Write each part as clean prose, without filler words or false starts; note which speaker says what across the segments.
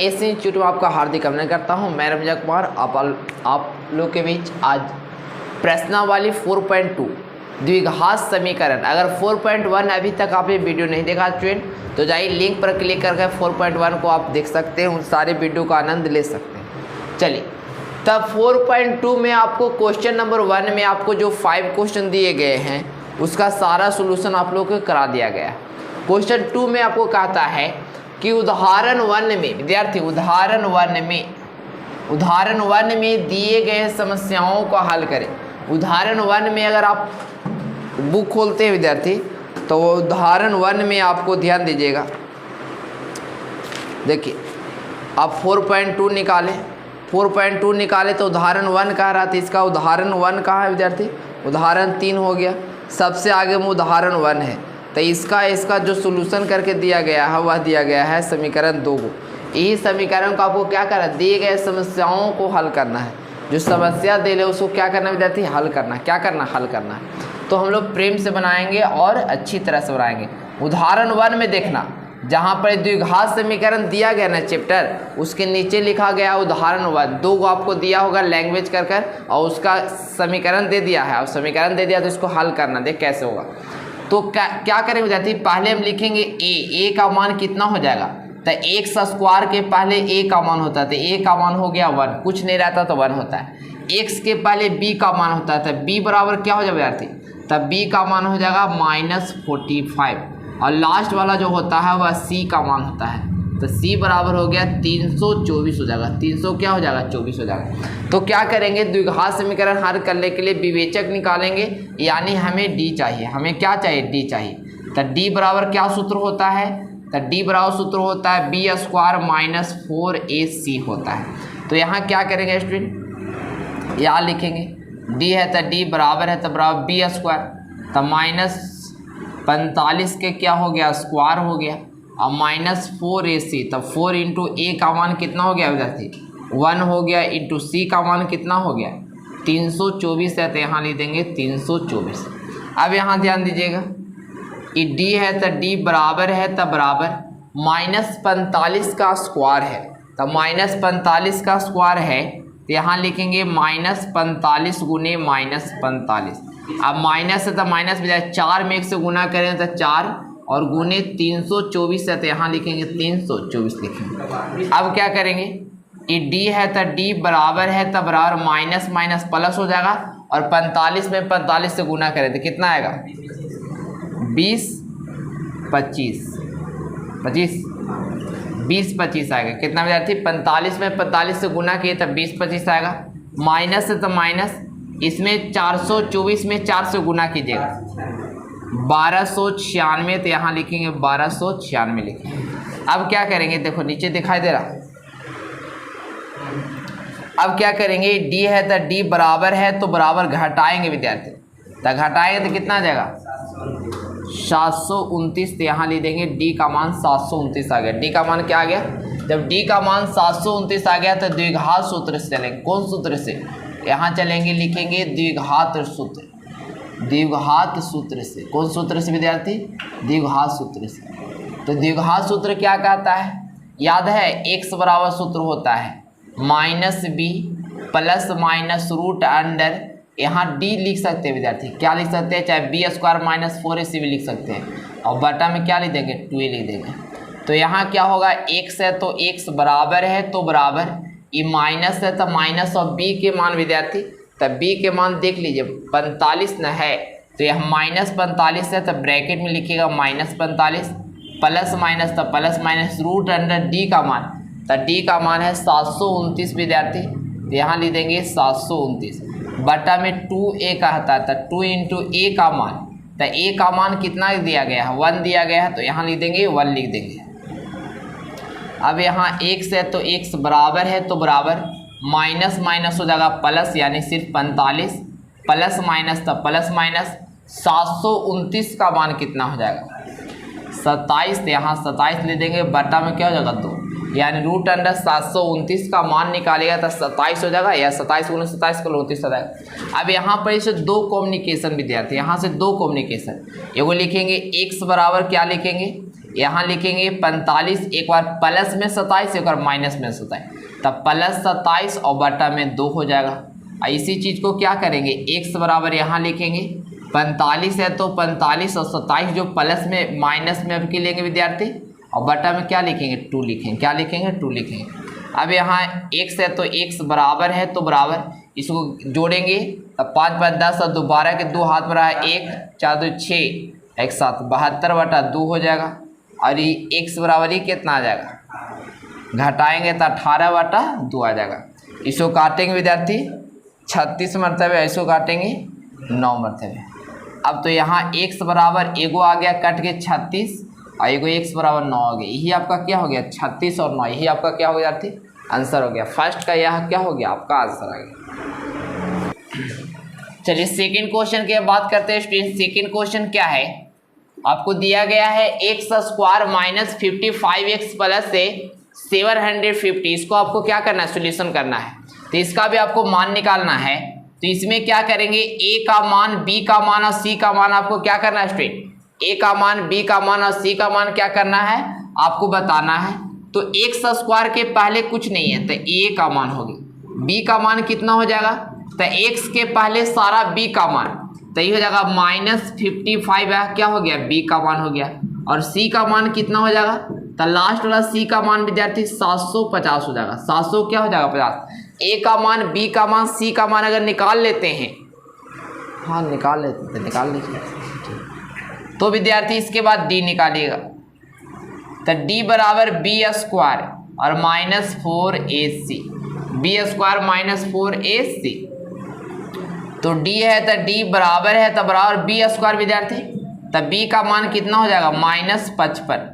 Speaker 1: S institute में आपका हार्दिक अभिनंदन करता हूं। मैं रमजा कुमार आप लोग के बीच आज प्रश्नावली 4.2 द्विघात समीकरण। अगर 4.1 अभी तक आपने वीडियो नहीं देखा स्टूडेंट तो जाइए लिंक पर क्लिक करके 4.1 को आप देख सकते हैं, उन सारे वीडियो का आनंद ले सकते हैं। चलिए तब 4.2 में आपको क्वेश्चन नंबर 1 में आपको जो 5 क्वेश्चन दिए गए हैं उसका सारा सोल्यूशन आप लोगों को करा दिया गया। क्वेश्चन 2 में आपको कहता है कि उदाहरण 1 में विद्यार्थी उदाहरण 1 में दिए गए समस्याओं को हल करें। उदाहरण 1 में अगर आप बुक खोलते हैं विद्यार्थी तो उदाहरण 1 में आपको ध्यान दीजिएगा, देखिए आप 4.2 निकालें, 4.2 निकाले तो उदाहरण 1 कह रहा था, इसका उदाहरण 1 कहाँ है विद्यार्थी? उदाहरण 3 हो गया, सबसे आगे में उदाहरण 1 है तो इसका जो सोल्यूशन करके दिया गया है वह दिया गया है समीकरण 2 को। यही समीकरण को आपको क्या करना है? दिए गए समस्याओं को हल करना है। जो समस्या दे ले उसको क्या करना विद्यार्थी? हल करना। क्या करना? हल करना है। तो हम लोग प्रेम से बनाएंगे और अच्छी तरह से बनाएंगे। उदाहरण 1 में देखना, जहाँ पर द्विघात समीकरण दिया गया ना चैप्टर, उसके नीचे लिखा गया उदाहरण 1। 2 को आपको दिया होगा लैंग्वेज कर और उसका समीकरण दे दिया है, और समीकरण दे दिया तो इसको हल करना। देख कैसे होगा। तो क्या करेंगे विद्यार्थी? पहले हम लिखेंगे ए का मान कितना हो जाएगा? तो x स्क्वायर के पहले a का मान होता है तो a का मान हो गया 1, कुछ नहीं रहता तो 1 होता है। x के पहले b का मान होता है तो b बराबर क्या हो जाएगा विद्यार्थी? तब b का मान हो जाएगा -45, और लास्ट वाला जो होता है वह c का मान होता है तो c बराबर हो गया 324 हो जाएगा। 300 क्या हो जाएगा? 24 हो जाएगा। तो क्या करेंगे? द्विघात समीकरण हल करने के लिए विवेचक निकालेंगे, यानी हमें d चाहिए। हमें क्या चाहिए? d चाहिए। तो d बराबर क्या सूत्र होता है? तो d बराबर सूत्र होता है b स्क्वायर -4ac होता है। तो यहाँ क्या करेंगे स्टूडेंट? यहाँ लिखेंगे d है तो d बराबर है तो बराबर b स्क्वायर, तो -45 के क्या हो गया? स्क्वायर हो गया, और -4ac, तब 4 इंटू a का मान कितना हो गया विद्यार्थी? 1 हो गया, इंटू c का मान कितना हो गया? 324 है तो यहाँ लिख देंगे 324। अब यहाँ ध्यान दीजिएगा कि d है तो d बराबर है तब बराबर -45 का स्क्वायर है, तब -45 का स्क्वायर है तो यहाँ लिखेंगे -45 गुने -45। अब माइनस है तो माइनस बजाय 4 में 1 से गुना करें तो 4 और गुने 324 है तो यहाँ लिखेंगे 324 लिखेंगे। अब क्या करेंगे? ये d है तो d बराबर है तब बराबर माइनस माइनस प्लस हो जाएगा, और 45 में 45 से गुना करें तो कितना आएगा? 20 25 आएगा। कितना विद्यार्थी? 45 में 45 से गुना किए तब 20 25 आएगा। माइनस है तो माइनस, इसमें 424 में 4 से गुना कीजिएगा 1296, तो यहाँ लिखेंगे 1296 लिखेंगे। अब क्या करेंगे? देखो नीचे दिखाई दे रहा। अब क्या करेंगे? d है तो d बराबर है तो बराबर घटाएंगे विद्यार्थी, तो घटाएंगे तो कितना आ जाएगा? 729, तो यहाँ लिख देंगे d का मान 729 आ गया। d का मान क्या आ गया? जब d का मान 729 आ गया तो द्विघात सूत्र से चलेंगे। कौन सूत्र से? यहाँ चलेंगे, लिखेंगे द्विघात सूत्र। द्विघात सूत्र से। कौन सूत्र से विद्यार्थी? द्विघात सूत्र से। तो द्विघात सूत्र क्या कहता है? याद है x बराबर सूत्र होता है -b plus minus root under, यहाँ d लिख सकते हैं विद्यार्थी। क्या लिख सकते हैं? चाहे b स्क्वायर -4ac भी लिख सकते हैं, और बटा में क्या लिख देंगे? 2a लिख देंगे। तो यहाँ क्या होगा? x है तो x बराबर है तो बराबर, ये माइनस है तो माइनस, और b के मान विद्यार्थी, तब b के मान देख लीजिए 45 न है तो यह -45 है तो ब्रैकेट में लिखिएगा -45, प्लस माइनस तो plus minus, root under d का मान, तो d का मान है 729 विद्यार्थी, तो यहाँ लिख देंगे 729, बटा में 2a कहता है तो 2 इंटू a का मान, तो a का मान कितना दिया गया है? 1 दिया गया है तो यहाँ लिख देंगे 1 लिख देंगे। अब यहाँ x है तो x बराबर है तो बराबर माइनस माइनस हो जाएगा प्लस, यानी सिर्फ 45, प्लस माइनस तो प्लस माइनस, 729 का मान कितना हो जाएगा? 27, तो यहाँ 27 ले देंगे, बटा में क्या हो जाएगा? 2, यानी रूट अंडर 729 का मान निकालेगा तो 27 हो जाएगा, या 27 गुना 27 को 29 हो जाएगा। अब यहाँ पर इसे 2 कम्युनिकेशन विद्यार्थी, यहाँ से 2 कम्युनिकेशन, एगो लिखेंगे x बराबर क्या लिखेंगे? यहाँ लिखेंगे 45, एक बार प्लस में 27, एक बार माइनस में 27, तब प्लस 27 और बटा में 2 हो जाएगा। इसी चीज़ को क्या करेंगे, x बराबर यहाँ लिखेंगे 45 है तो 45 और 27 जो प्लस में माइनस में अब की लेंगे विद्यार्थी, और बटा में क्या लिखेंगे 2 लिखेंगे, क्या लिखेंगे 2 लिखेंगे। अब यहाँ x है तो x बराबर है तो बराबर, इसको जोड़ेंगे तब 5 5 10 और 2 12 के 2 हाथ में रहा 1 4 2 6 एक साथ 72 बटा 2 हो जाएगा। और ये x बराबर ही कितना आ जाएगा, घटाएंगे तो 18 बटा 2 आ जाएगा। इसको काटेंगे विद्यार्थी 36 मरतबे, इसको काटेंगे 9 मरतबे। अब तो यहाँ x बराबर एगो आ गया कट के 36 और एगो x बराबर 9 हो गया, यही आपका क्या हो गया 36 और 9, यही आपका क्या हो गया विद्यार्थी आंसर हो गया। फर्स्ट का यह क्या हो गया आपका आंसर आ गया। चलिए सेकंड क्वेश्चन की बात करते हैं स्टूडेंट। सेकंड क्वेश्चन क्या है, आपको दिया गया है x square minus 55x plus से 750, इसको आपको क्या करना है सोल्यूशन करना है, तो इसका भी आपको मान निकालना है। तो इसमें क्या करेंगे, a का मान, b का मान और c का मान आपको क्या करना है स्टूडेंट, a का मान, b का मान और c का मान क्या करना है आपको बताना है। तो एक्स स्क्वायर के पहले कुछ नहीं है तो a का मान हो गया, b का मान कितना हो जाएगा, तो x के पहले सारा b का मान, तो ये हो जाएगा माइनस 55 है, क्या हो गया b का मान हो गया, और c का मान कितना हो जाएगा, तो लास्ट वाला c का मान विद्यार्थी 750 हो जाएगा। 700 क्या हो जाएगा 50, a का मान, b का मान, c का मान अगर निकाल लेते हैं, हाँ निकाल लेते थे, निकाल लीजिए तो विद्यार्थी इसके बाद d निकालिएगा, तो d बराबर बी स्क्वायर और minus 4ac, B square minus 4ac, तो d है तो d बराबर है तो बराबर बी स्क्वायर विद्यार्थी, तब b का मान कितना हो जाएगा माइनस 55,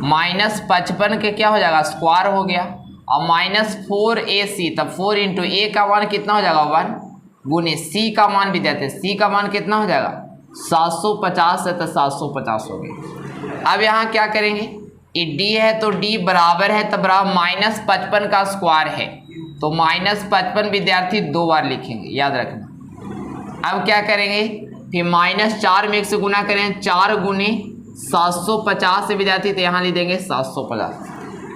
Speaker 1: माइनस 55 के क्या हो जाएगा स्क्वायर हो गया, और माइनस 4ac, तब 4 इंटू a का मान कितना हो जाएगा 1 गुने c का मान विद्यार्थी, c का मान कितना हो जाएगा 750 है तो 750 हो गया। अब यहाँ क्या करेंगे, ये d है तो d बराबर है तो बराबर माइनस 55 का स्क्वायर है, तो माइनस 55 विद्यार्थी 2 बार लिखेंगे याद रखना। अब क्या करेंगे, फिर माइनस 4 में 1 से गुना करें, 4 गुने 750 से विद्यार्थी, तो यहाँ लिख देंगे 750।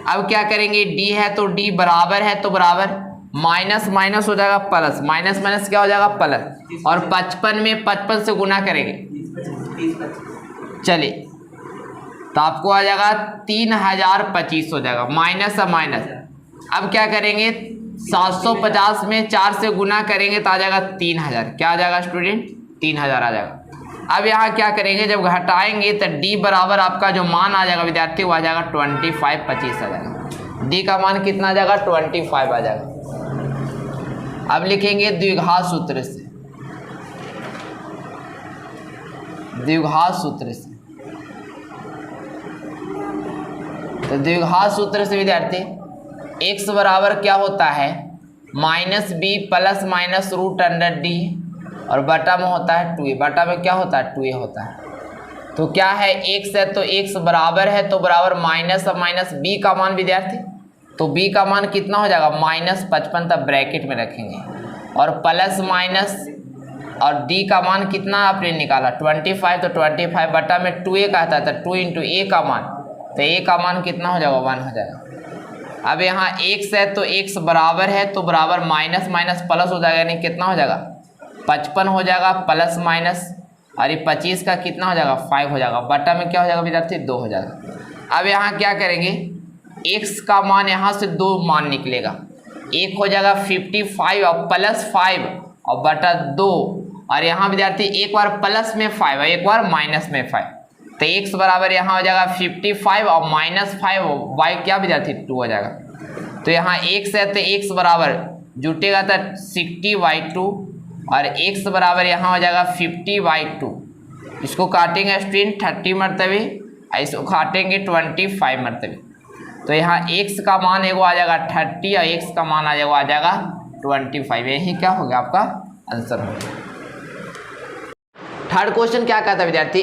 Speaker 1: अब क्या करेंगे, d है तो d बराबर है तो बराबर माइनस माइनस हो जाएगा प्लस, माइनस माइनस क्या हो जाएगा प्लस, और 55 में 55 से गुना करेंगे, चलिए तो आपको आ जाएगा 3025 हो जाएगा, माइनस और माइनस। अब क्या करेंगे, 750 में 4 से गुना करेंगे तो आ जाएगा 3000, क्या आ जाएगा स्टूडेंट 3000 आ जाएगा। अब यहाँ क्या करेंगे, जब घटाएंगे तो d बराबर आपका जो मान आ जाएगा विद्यार्थी वो आ जाएगा 25 आ जाएगा, d का मान कितना आ जाएगा 25 आ जाएगा। अब लिखेंगे द्विघात सूत्र से, द्विघात सूत्र से, तो द्विघात सूत्र से विद्यार्थी x बराबर क्या होता है minus B plus minus root under D, और बटा में होता है 2a, बटा में क्या होता है 2a होता है। तो क्या है x है तो x बराबर है तो बराबर माइनस और माइनस b का मान विद्यार्थी, तो b का मान कितना हो जाएगा माइनस 55, तब ब्रैकेट में रखेंगे, और प्लस माइनस और d का मान कितना आपने निकाला 25, तो 25 बटा में 2a का था तो 2 इंटू a का मान, तो a का मान कितना हो जाएगा 1 हो जाएगा। अब यहाँ x है तो x बराबर है तो बराबर माइनस माइनस प्लस हो जाएगा, यानी कितना हो जाएगा 55 हो जाएगा प्लस माइनस, और ये 25 का कितना हो जाएगा 5 हो जाएगा, बटा में क्या हो जाएगा विद्यार्थी 2 हो जाएगा। अब यहाँ क्या करेंगे, x का मान यहाँ से 2 मान निकलेगा, एक हो जाएगा 55 और प्लस 5 और बटा 2, और यहाँ विद्यार्थी एक बार प्लस में 5 और एक बार माइनस में 5, तो x बराबर यहाँ हो जाएगा 55 और माइनस 5, y क्या विद्यार्थी 2 हो जाएगा। तो यहाँ x है तो x बराबर जुटेगा तो 60/2, और x बराबर यहाँ हो जाएगा 50/2, इसको काटेंगे स्टूडेंट 30 मरतबे, इसको काटेंगे 25 मरतबे, तो यहाँ x का मान एगो आ जाएगा 30 और x का मान आ जाएगा 25, यही क्या हो गया आपका आंसर हो गया। थर्ड क्वेश्चन क्या कहता है विद्यार्थी,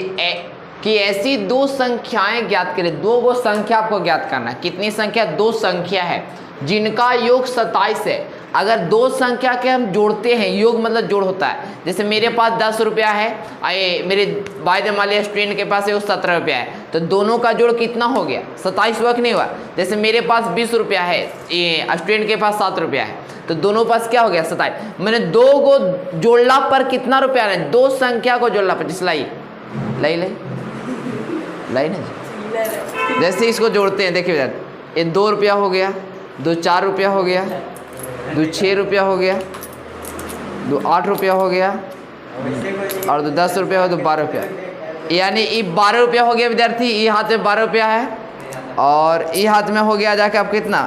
Speaker 1: कि ऐसी दो संख्याएं ज्ञात करें, दो वो संख्या आपको ज्ञात करना है, कितनी संख्या, दो संख्या है जिनका योग 27 है, अगर दो संख्या के हम जोड़ते हैं, योग मतलब जोड़ होता है, जैसे मेरे पास 10 रुपया है, मेरे बाय मान लिया स्टूडेंट के पास 17 रुपया है, तो दोनों का जोड़ कितना हो गया? 27 हुआ कि नहीं हुआ? जैसे मेरे पास 20 रुपया है, स्टूडेंट के पास 7 रुपया है, तो दोनों पास क्या हो गया? 27। मैंने दो को जोड़ला पर कितना रुपया है? दो संख्या को जोड़ला पर, जिस लाई ना, जैसे इसको जोड़ते हैं, देखिए ये 2 रुपया हो गया, 2 4 रुपया हो गया, 2 6 रुपया हो गया, 2 8 रुपया हो गया, और 2 10 रुपया हो, 2 12 रुपया, यानी ये 12 रुपया हो गया विद्यार्थी। ये हाथ में 12 रुपया है और ये हाथ में हो गया जाके आप कितना?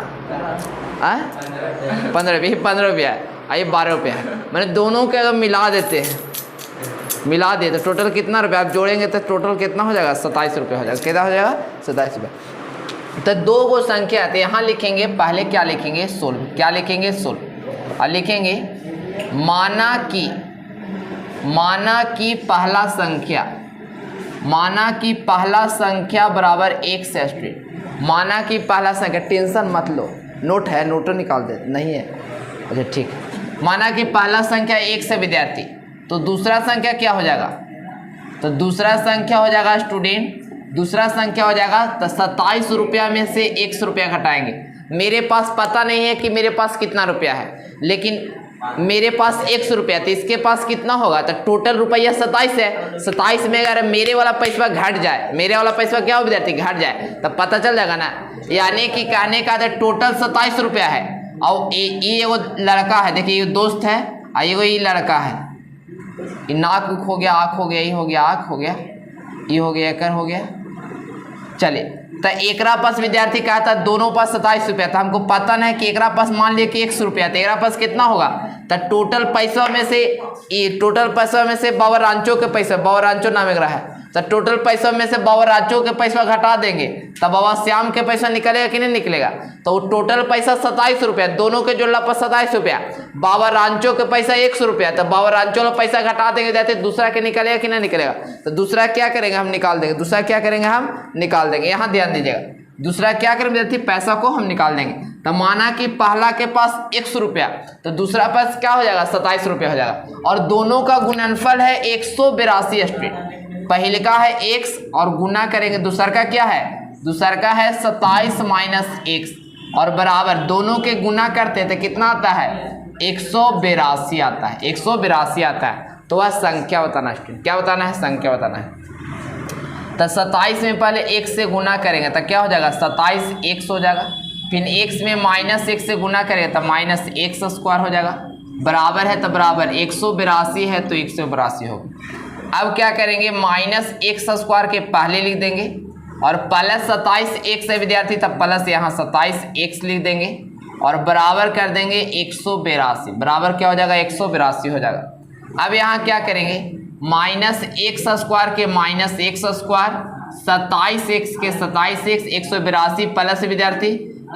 Speaker 1: 15 रुपये। 15 रुपया है, ये 12 रुपया है। मैंने दोनों के अगर मिला देते हैं, मिला दिए तो टोटल कितना रुपया? आप जोड़ेंगे तो टोटल कितना हो जाएगा? 27 रुपये हो जाएगा। कितना हो जाएगा? 27 रुपये। तो दो गो संख्या है, तो यहाँ लिखेंगे पहले क्या लिखेंगे? 16। क्या लिखेंगे? 16। और लिखेंगे माना कि पहला संख्या बराबर 1 से स्टूडेंट। माना कि पहला संख्या, टेंशन मत लो, नोट है, नोट निकाल दे, नहीं है? अच्छा ठीक है। माना कि पहला संख्या 1 से विद्यार्थी, तो दूसरा संख्या क्या हो जाएगा? तो दूसरा संख्या हो जाएगा स्टूडेंट, दूसरा संख्या हो जाएगा तो 27 रुपया में से 100 रुपया घटाएंगे। मेरे पास पता नहीं है कि मेरे पास कितना रुपया है, लेकिन मेरे पास 100 रुपया, तो इसके पास कितना होगा? तो टोटल रुपया 27 है। 27 में अगर मेरे वाला पैसा घट जाए, मेरे वाला पैसा क्या हो विद्यार्थी? घट जाए, तब पता चल जाएगा ना। यानी कि कहने का टोटल 27 रुपया है। और ये वो लड़का है, देखिए ये दोस्त है, ये लड़का है, नाक हो गया, आँख हो गया, ये हो गया, आँख हो गया, ये हो गया, एकर हो गया। चलिए, तो एकरा पास विद्यार्थी कहा था दोनों पास 27 रुपया था। हमको पता नहीं कि एकरा पास मान लिया कि 100 रुपया, तो एकरा पास कितना होगा? तो टोटल पैसा में से बाबा रांचो के पैसा, बाबा रांचो नाम एक रहा है, तो टोटल पैसा में से बाबा रांचो के पैसा घटा देंगे, तब बाबा श्याम के पैसा निकलेगा कि नहीं निकलेगा? तो टोटल पैसा 27 रुपया, दोनों के जोड़ला पर 27 रुपया, बाबा रांचो के पैसा 100 रुपया, तो बाबा रांचो का पैसा घटा देंगे, जाते दूसरा के निकलेगा कि नहीं निकलेगा? तो दूसरा क्या करेंगे? हम निकाल देंगे। दूसरा क्या करेंगे? हम निकाल देंगे। यहाँ ध्यान दीजिएगा, दूसरा क्या करेंगे विद्यार्थी? पैसा को हम निकाल देंगे। तो माना कि पहला के पास 100 रुपया, तो दूसरा पास क्या हो जाएगा? 27 रुपया हो जाएगा, और दोनों का गुणनफल है 182 स्टूडेंट। पहले का है x और गुना करेंगे, दूसरा का क्या है? दूसरा का है 27 माइनस x, और बराबर दोनों के गुना करते हैं तो कितना आता है? 182 आता है। 182 आता है, तो वह संख्या बताना स्टूडेंट। क्या बताना है? संख्या बताना है। तो 27 में पहले x से गुना करेंगे तो क्या हो जाएगा? 27 x हो जाएगा। फिर x में माइनस x से गुना करेंगे तो माइनस x स्क्वायर हो जाएगा। बराबर है तो बराबर 182 है तो 182 होगा। अब क्या करेंगे? माइनस x स्क्वायर के पहले लिख देंगे, और प्लस 27x है विद्यार्थी, तब प्लस यहाँ 27x लिख देंगे, और बराबर कर देंगे 182। बराबर क्या हो जाएगा? 182 हो जाएगा। अब यहाँ क्या करेंगे? माइनस x स्क्वायर के माइनस x स्क्वायर, 27x के 27x, 182 प्लस विद्यार्थी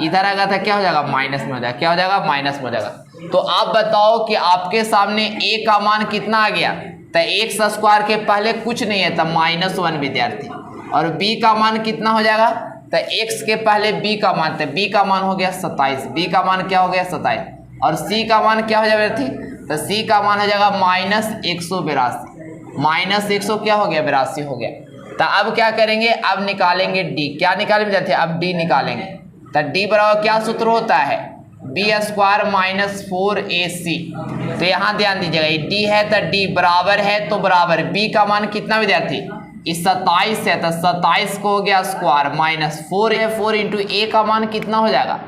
Speaker 1: इधर आएगा था क्या हो जाएगा? माइनस में हो जाएगा। क्या हो जाएगा? माइनस में हो जाएगा। तो आप बताओ कि आपके सामने a का मान कितना आ गया? तो x स्क्वायर के पहले कुछ नहीं है, तो -1 विद्यार्थी, और b का मान कितना हो जाएगा? तो x के पहले b का मान, तो b का मान हो गया 27, b का मान क्या हो गया? 27, और c का मान क्या हो जाएगा विद्यार्थी? तो c का मान हो जाएगा -182, माइनस 100 क्या हो गया? 82 हो गया। तो अब क्या करेंगे? अब निकालेंगे d। क्या निकालेंगे विद्यार्थी? अब d निकालेंगे। तो d बराबर क्या सूत्र होता है? B square minus 4ac। तो यहाँ ध्यान दीजिएगा, d है तो d बराबर है तो बराबर b का मान कितना विद्यार्थी? इस 27 है तो 27 को हो गया स्क्वायर, माइनस 4 है, 4 इंटू a का मान कितना हो जाएगा?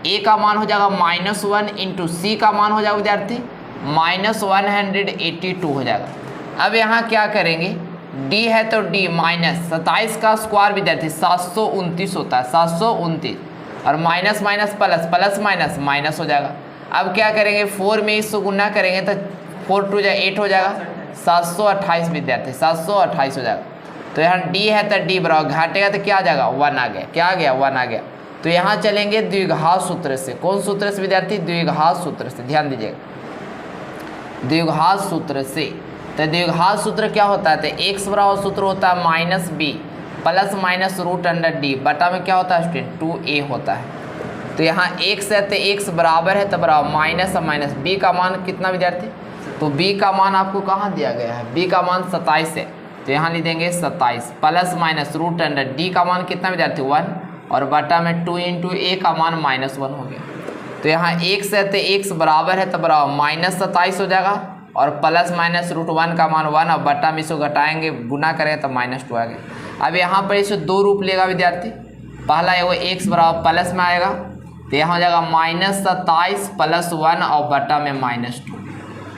Speaker 1: a का मान हो जाएगा -1 इंटू c का मान हो जाएगा विद्यार्थी -182 हो जाएगा। अब यहाँ क्या करेंगे? d है तो d माइनस 27 का स्क्वायर विद्यार्थी 729 होता है, 729, और minus minus plus, plus minus minus हो जाएगा। अब क्या करेंगे? 4 में इसको गुना करेंगे तो 4 2 8 हो जाएगा, 728 विद्यार्थी 728 हो जाएगा। तो यहाँ d है तो d बराबर घाटेगा तो क्या आ जाएगा? 1 आ गया। क्या आ गया? 1 आ गया। तो यहाँ चलेंगे द्विघात सूत्र से। कौन सूत्र से विद्यार्थी? द्विघात सूत्र से। ध्यान दीजिएगा, द्विघात सूत्र से। तो द्विघात सूत्र क्या होता है? तो x बराबर सूत्र होता है -b plus minus root under d, बटा में क्या होता है स्टूडेंट? 2a होता है। तो यहाँ x है तो x बराबर है तो बराबर माइनस और माइनस, b का मान कितना विद्यार्थी, तो b का मान आपको कहाँ दिया गया है, b का मान 27 है, तो यहाँ लिख देंगे 27 plus minus root under d का मान कितना विद्यार्थी 1 और बटा में 2 इंटू a का मान -1 हो गया। तो यहाँ x है तो x बराबर है तो बराबर माइनस 27 हो जाएगा और प्लस माइनस रूट 1 का मान 1 और बटा में इसको घटाएंगे गुना करेंगे तो -2 आ गया। अब यहाँ पर इसे दो रूप लेगा विद्यार्थी, पहला है वो x बराबर प्लस में आएगा तो यहाँ हो जाएगा -27 प्लस 1 और बटा में -2,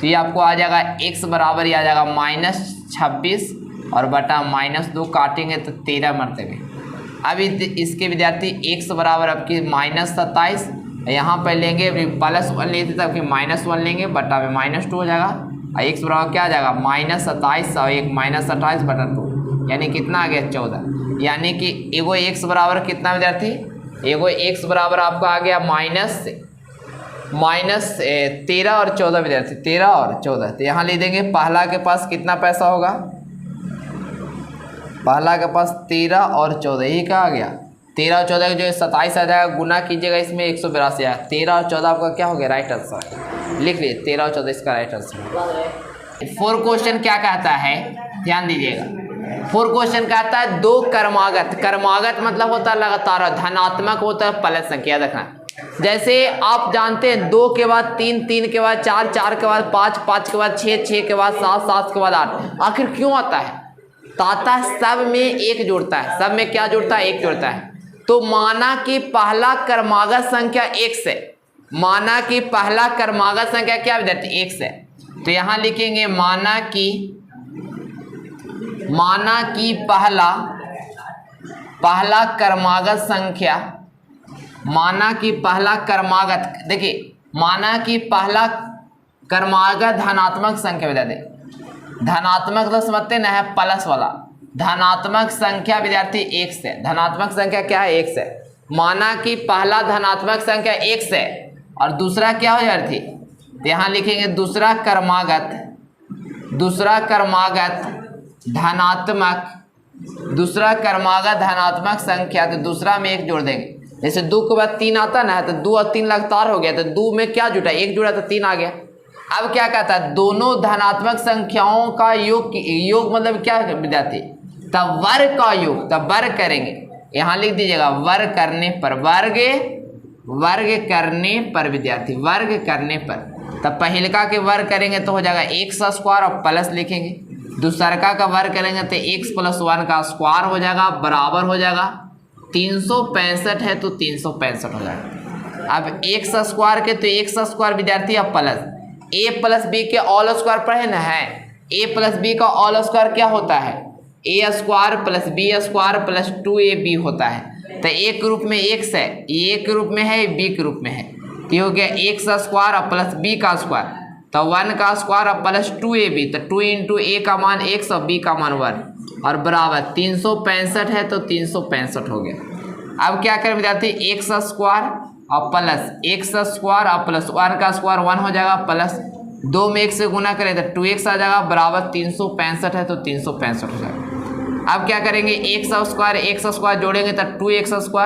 Speaker 1: तो ये आपको आ जाएगा x बराबर ही आ जाएगा -26 और बटा -2 काटेंगे तो 13 मरतबे। अब इसके विद्यार्थी x बराबर आपकी -27 यहाँ पर लेंगे +1 लेते तब कि -1 लेंगे बटा में -2 हो जाएगा और x बराबर क्या आ जाएगा -27 और एक -28 बटा 2 यानी कितना आ गया 14, यानी कि एगो x बराबर कितना विद्यार्थी, एगो x बराबर आपका आ गया -13 और 14 विद्यार्थी 13 और 14। तो यहाँ ले देंगे पहला के पास कितना पैसा होगा, पहला के पास 13 और 14, यही क्या आ गया 13 और 14 जो 27 आ जाएगा, गुना कीजिएगा इसमें 182 आया, 13 और 14 आपका क्या हो गया राइट आंसर, लिख लीजिए 13 और 14 इसका राइट आंसर। 4 क्वेश्चन क्या कहता है, ध्यान दीजिएगा 4 क्वेश्चन कहता है दो क्रमागत, क्रमागत मतलब होता है लगातार, धनात्मक होता है प्लस संख्या, देखना जैसे आप जानते हैं 2 के बाद 3, 3 के बाद 4, 4 के बाद 5, 5 के बाद 6, 6 के बाद 7, 7 के बाद 8, आखिर क्यों आता है, ताता सब में एक जुड़ता है, सब में क्या जुड़ता है, एक जुड़ता है। तो माना कि पहला क्रमागत संख्या x है, माना कि पहला क्रमागत संख्या क्या विद्यार्थी x है, तो यहाँ लिखेंगे माना कि पहला क्रमागत संख्या, माना कि पहला क्रमागत, देखिए माना कि पहला क्रमागत धनात्मक संख्या विद्यार्थी, धनात्मक तो समझते ना है प्लस वाला, धनात्मक संख्या विद्यार्थी x है, धनात्मक संख्या क्या है x है, माना कि पहला धनात्मक संख्या x है और दूसरा क्या हो विद्यार्थी, तो यहाँ लिखेंगे दूसरा क्रमागत धनात्मक संख्या, तो दूसरा में एक जोड़ देंगे, जैसे 2 के बाद 3 आता ना है तो 2 और 3 लगातार हो गया, तो 2 में क्या जुटा, एक जुड़ा तो 3 आ गया। अब क्या कहता है दोनों धनात्मक संख्याओं का योग मतलब क्या है विद्यार्थी, तब वर्ग का योग, तब वर्ग करेंगे, यहाँ लिख दीजिएगा वर्ग करने पर, वर्ग करने पर विद्यार्थी, वर्ग करने पर, तब पहिलका के वर्ग करेंगे तो हो जाएगा x² और प्लस लिखेंगे, दूसरका का वर्ग करेंगे तो x + 1 का स्क्वायर हो जाएगा, बराबर हो जाएगा 365 है तो 365 हो जाएगा। अब x² के तो x² विद्यार्थी अब प्लस a + b के ऑल स्क्वायर पढ़े ना है, a + b का ऑल स्क्वायर क्या होता है, a² + b² + 2ab होता है, तो एक रूप में x है, ये एक रूप में है, b के रूप में है, तो हो गया x² प्लस b का स्क्वायर, तो 1 का स्क्वायर प्लस 2ab, तो 2 इंटू a का मान x और b का मान 1 और बराबर 365 है तो 365 हो गया। अब क्या करें विद्यार्थी x² और प्लस 1 का स्क्वायर 1 हो जाएगा, प्लस 2 में 1 से गुना करें तो 2x आ जाएगा, बराबर 365 है तो 365 हो जाएगा। अब क्या करेंगे x² जोड़ेंगे तो 2x²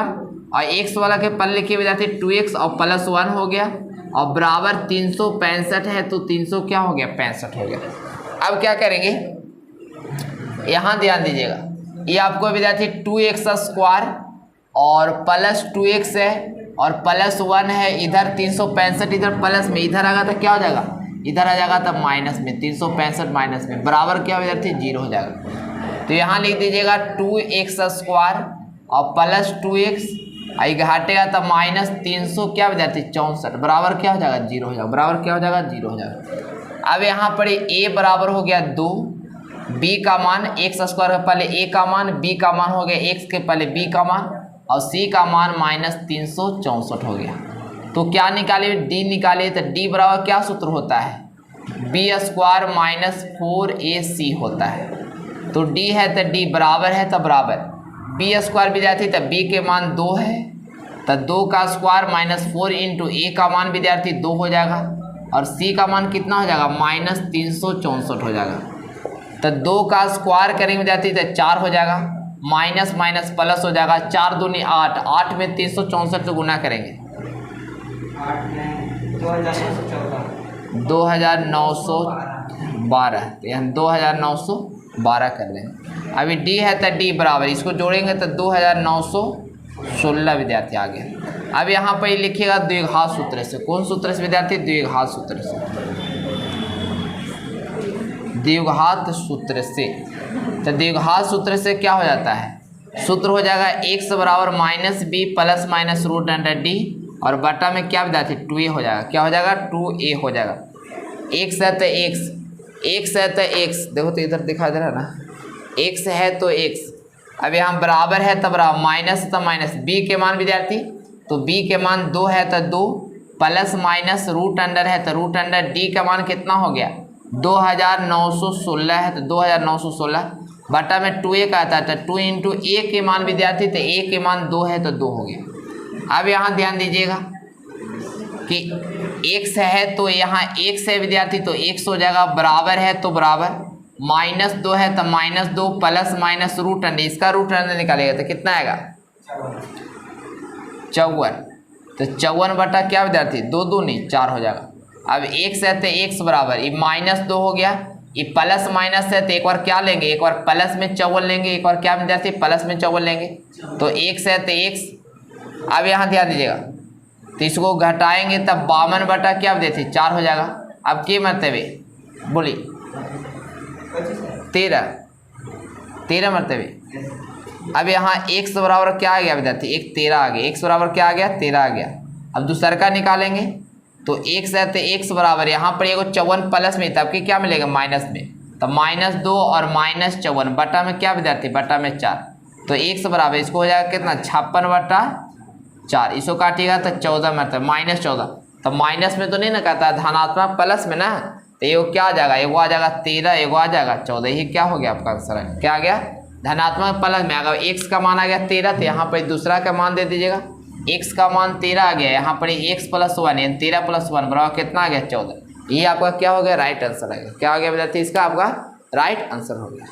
Speaker 1: और x वाला के पल लिखिए विद्यार्थी 2x और प्लस 1 हो गया और बराबर 365 है तो 300 क्या हो गया 65 हो गया। अब क्या करेंगे यहाँ ध्यान दीजिएगा, ये आपको विद्यार्थी 2x² और प्लस 2x है और प्लस 1 है, इधर 365 इधर प्लस में, इधर आएगा तो क्या हो जाएगा, इधर आ जाएगा तब माइनस में, 365 माइनस में, बराबर क्या विद्यार्थी 0 हो जाएगा। तो यहाँ लिख दीजिएगा 2x² और प्लस 2x आई घाटेगा तब माइनस 300 क्या विद्यार्थी 64, बराबर क्या हो जाएगा 0 हो जाएगा, बराबर क्या हो जाएगा 0 हो जाएगा। अब यहाँ पर a बराबर हो गया 2, b का मान x² के पहले a का मान, b का मान हो गया x के पहले b का मान और c का मान -364 हो गया। तो क्या निकाले d निकाले, तो d बराबर क्या सूत्र होता है b² - 4ac होता है। तो d है तो d बराबर है तो बराबर b² विद्यार्थी, तो b के मान 2 है तो 2 का स्क्वायर -4 इंटू a का मान विद्यार्थी 2 हो जाएगा और c का मान कितना हो जाएगा -364 हो जाएगा। तो 2 का स्क्वायर करेंगे विद्यार्थी तो 4 हो जाएगा, माइनस माइनस प्लस हो जाएगा, 4 दूनी 8, 8 में 364 से गुना करेंगे 2912, तो यहाँ 2912 कर लेंगे। अभी डी है तो डी बराबर, इसको जोड़ेंगे तो 2916 विद्यार्थी आ गया। अब यहाँ पर लिखिएगा द्विघात सूत्र से। कौन सूत्र से विद्यार्थी? द्विघात सूत्र से। द्विघात सूत्र से, तो द्विघात सूत्र से क्या हो जाता है? सूत्र हो जाएगा x बराबर -b plus minus root under D, और बटा में क्या विद्यार्थी? 2a हो जाएगा। क्या हो जाएगा? 2a हो जाएगा। x है तो x है तो x, देखो तो इधर दिखा दे रहा है ना, x है तो x। अब यहाँ बराबर है तो बराबर, माइनस तो माइनस। b के मान विद्यार्थी, तो b के मान 2 है तो 2, प्लस माइनस रूट अंडर है तो रूट अंडर d का मान कितना हो गया? 2916 है तो 2916 बटा में 2a का आता है, तो 2 इंटू a के मान विद्यार्थी, तो a के मान 2 है तो 2 हो गया। अब यहाँ ध्यान दीजिएगा कि x है तो यहाँ x है विद्यार्थी, तो x हो जाएगा, बराबर है तो बराबर, -2 है तो -2 प्लस माइनस रूट अंडर, इसका रूट अंडर निकालेगा तो कितना आएगा? 54। तो 54 बटा क्या विद्यार्थी? 2 दूनी 4 हो जाएगा। अब x है तो x बराबर, ये -2 हो गया, ये प्लस माइनस है तो एक बार क्या लेंगे? एक बार प्लस में 54 लेंगे, एक बार क्या विद्यार्थी? प्लस में 54 लेंगे, तो x है तो x। अब यहाँ ध्यान दीजिएगा, तो इसको घटाएंगे तब 52 बटा क्या विद्यार्थी? 4 हो जाएगा। अब के मरतबे बोलिए? 13 मरतबे। अब यहाँ x बराबर क्या आ गया विद्यार्थी? एक 13 आ गया। x बराबर क्या आ गया? 13 आ गया। अब दूसरा का निकालेंगे, तो x है तो x बराबर, यहाँ पर एगो 54 प्लस में, तब के क्या मिलेगा? माइनस में, तो -2 और -54 बटा में क्या विद्यार्थी? बटा में 4, तो x बराबर, इसको हो जाएगा कितना? 56 बटा 4। इसको काटिएगा तो 14 में आता है, -14। तो माइनस में तो नहीं ना कहता, धनात्मक प्लस में ना, तो ये क्या आ जाएगा? एगो आ जाएगा 13, एगो आ जाएगा 14। ये क्या हो गया आपका आंसर है? क्या आ गया? धनात्मक प्लस में। अगर x का मान आ गया 13, तो यहाँ पर दूसरा का मान दे दीजिएगा। x का मान 13 आ गया, यहाँ पर x + 1 यानी 13 + 1 बराबर कितना आ गया? 14। ये आपका क्या हो गया? राइट आंसर आ गया। क्या हो गया विद्यार्थी? इसका आपका राइट आंसर हो गया।